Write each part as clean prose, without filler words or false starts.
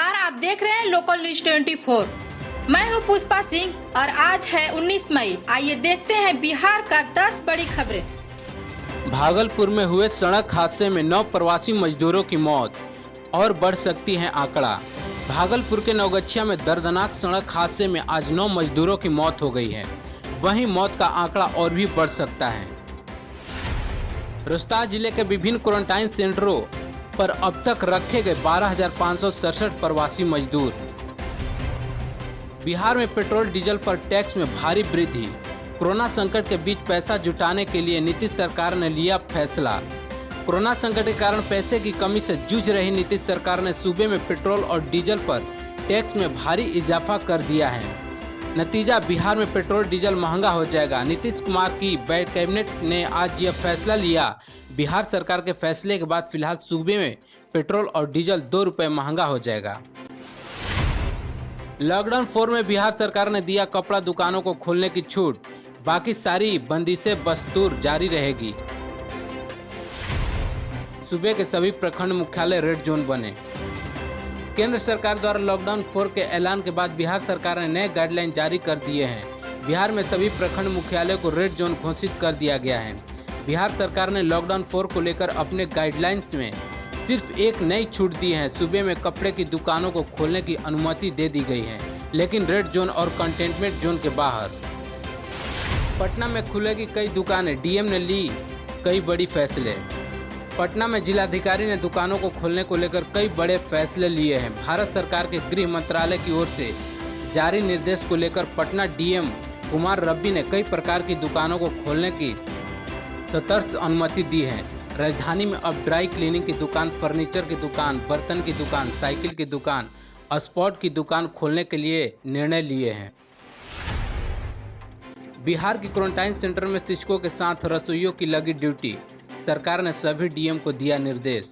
नमस्कार, आप देख रहे हैं लोकल न्यूज 24। मैं हूं पुष्पा सिंह और आज है 19 मई। आइए देखते हैं बिहार का 10 बड़ी खबरें। भागलपुर में हुए सड़क हादसे में 9 प्रवासी मजदूरों की मौत और बढ़ सकती है आंकड़ा। भागलपुर के नवगछिया में दर्दनाक सड़क हादसे में आज 9 मजदूरों की मौत हो गई है। वहीं मौत का आंकड़ा और भी बढ़ सकता है। रोहतास जिले के विभिन्न क्वारंटाइन सेंटरों पर अब तक रखे गए 12,567 प्रवासी मजदूर। बिहार में पेट्रोल डीजल पर टैक्स में भारी वृद्धि। कोरोना संकट के बीच पैसा जुटाने के लिए नीतीश सरकार ने लिया फैसला। कोरोना संकट के कारण पैसे की कमी से जूझ रही नीतीश सरकार ने सूबे में पेट्रोल और डीजल पर टैक्स में भारी इजाफा कर दिया है। नतीजा, बिहार में पेट्रोल डीजल महंगा हो जाएगा। नीतीश कुमार की कैबिनेट ने आज यह फैसला लिया। बिहार सरकार के फैसले के बाद फिलहाल सूबे में पेट्रोल और डीजल 2 रुपये महंगा हो जाएगा। लॉकडाउन 4 में बिहार सरकार ने दिया कपड़ा दुकानों को खोलने की छूट, बाकी सारी बंदिशें बदस्तूर जारी रहेगी। सूबे के सभी प्रखंड मुख्यालय रेड जोन बने। केंद्र सरकार द्वारा लॉकडाउन 4 के ऐलान के बाद बिहार सरकार ने नए गाइडलाइन जारी कर दिए हैं। बिहार में सभी प्रखंड मुख्यालय को रेड जोन घोषित कर दिया गया है। बिहार सरकार ने लॉकडाउन 4 को लेकर अपने गाइडलाइंस में सिर्फ एक नई छूट दी है। सूबे में कपड़े की दुकानों को खोलने की अनुमति दे दी गई है, लेकिन रेड जोन और कंटेनमेंट जोन के बाहर। पटना में खुलेगी कई दुकानें, डीएम ने ली कई बड़ी फैसले। पटना में जिलाधिकारी ने दुकानों को खोलने को लेकर कई बड़े फैसले लिए हैं। भारत सरकार के गृह मंत्रालय की ओर से जारी निर्देश को लेकर पटना डीएम कुमार रवि ने कई प्रकार की दुकानों को खोलने की सतर्क अनुमति दी है। राजधानी में अब ड्राई क्लीनिंग की दुकान, फर्नीचर की दुकान, बर्तन की दुकान, साइकिल की दुकान, स्पोर्ट की दुकान खोलने के लिए निर्णय लिए हैं। बिहार की क्वारंटाइन सेंटर में शिक्षकों के साथ रसोइयों की लगी ड्यूटी। सरकार ने सभी डीएम को दिया निर्देश।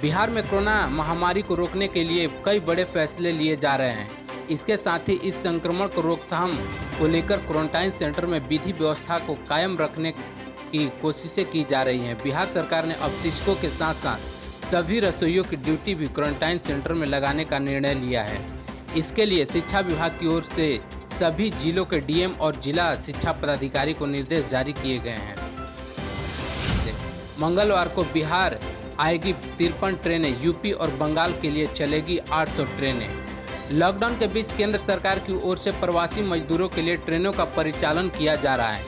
बिहार में कोरोना महामारी को रोकने के लिए कई बड़े फैसले लिए जा रहे हैं। इसके साथ ही इस संक्रमण को रोकथाम को लेकर क्वारंटाइन सेंटर में विधि व्यवस्था को कायम रखने की कोशिशें की जा रही हैं। बिहार सरकार ने अब शिक्षकों के साथ साथ सभी रसोइयों की ड्यूटी भी क्वारंटाइन सेंटर में लगाने का निर्णय लिया है। इसके लिए शिक्षा विभाग की ओर से सभी जिलों के डीएम और जिला शिक्षा पदाधिकारी को निर्देश जारी किए गए हैं। मंगलवार को बिहार आएगी 53 ट्रेनें। यूपी और बंगाल के लिए चलेगी 800 ट्रेनें। लॉकडाउन के बीच केंद्र सरकार की ओर से प्रवासी मजदूरों के लिए ट्रेनों का परिचालन किया जा रहा है।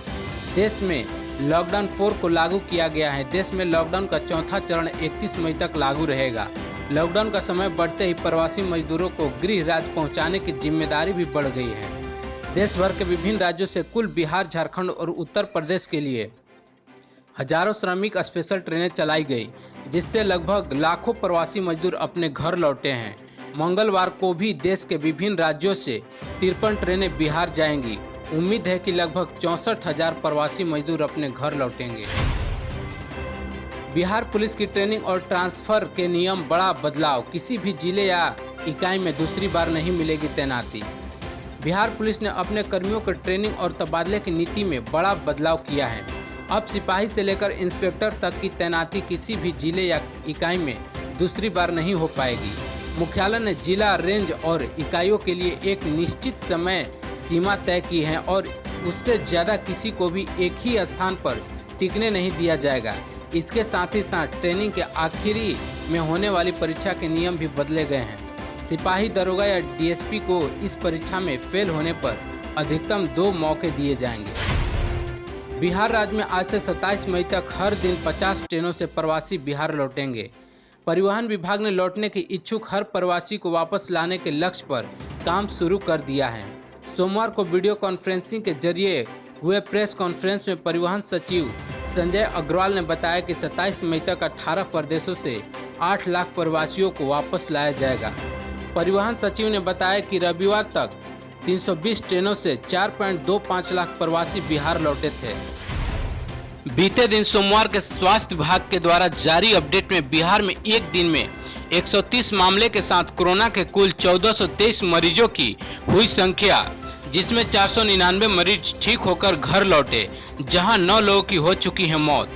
देश में लॉकडाउन 4 को लागू किया गया है। देश में लॉकडाउन का चौथा चरण 31 मई तक लागू रहेगा। लॉकडाउन का समय बढ़ते ही प्रवासी मजदूरों को गृह राज्य पहुंचाने की जिम्मेदारी भी बढ़ गई है। देश भर के विभिन्न राज्यों से कुल बिहार, झारखंड और उत्तर प्रदेश के लिए हजारों श्रमिक स्पेशल ट्रेनें चलाई गई, जिससे लगभग लाखों प्रवासी मजदूर अपने घर लौटे हैं। मंगलवार को भी देश के विभिन्न राज्यों से 53 ट्रेनें बिहार जाएंगी। उम्मीद है कि लगभग 64,000 प्रवासी मजदूर अपने घर लौटेंगे। बिहार पुलिस की ट्रेनिंग और ट्रांसफर के नियम बड़ा बदलाव। किसी भी जिले या इकाई में दूसरी बार नहीं मिलेगी तैनाती। बिहार पुलिस ने अपने कर्मियों के ट्रेनिंग और तबादले की नीति में बड़ा बदलाव किया है। अब सिपाही से लेकर इंस्पेक्टर तक की तैनाती किसी भी जिले या इकाई में दूसरी बार नहीं हो पाएगी। मुख्यालय ने जिला, रेंज और इकाइयों के लिए एक निश्चित समय सीमा तय की है और उससे ज़्यादा किसी को भी एक ही स्थान पर टिकने नहीं दिया जाएगा। इसके साथ ही साथ ट्रेनिंग के आखिरी में होने वाली परीक्षा के नियम भी बदले गए हैं। सिपाही, दरोगा या डीएसपी को इस परीक्षा में फेल होने पर अधिकतम 2 मौके दिए जाएंगे। बिहार राज्य में आज से 27 मई तक हर दिन 50 ट्रेनों से प्रवासी बिहार लौटेंगे। परिवहन विभाग ने लौटने के इच्छुक हर प्रवासी को वापस लाने के लक्ष्य पर काम शुरू कर दिया है। सोमवार को वीडियो कॉन्फ्रेंसिंग के जरिए हुए प्रेस कॉन्फ्रेंस में परिवहन सचिव संजय अग्रवाल ने बताया कि 27 मई तक 18 प्रदेशों से 8 लाख प्रवासियों को वापस लाया जाएगा। परिवहन सचिव ने बताया कि रविवार तक 320 ट्रेनों से 4.25 लाख प्रवासी बिहार लौटे थे। बीते दिन सोमवार के स्वास्थ्य विभाग के द्वारा जारी अपडेट में बिहार में एक दिन में 130 मामले के साथ कोरोना के कुल 1423 मरीजों की हुई संख्या, जिसमें 499 मरीज ठीक होकर घर लौटे, जहां 9 लोगों की हो चुकी है मौत।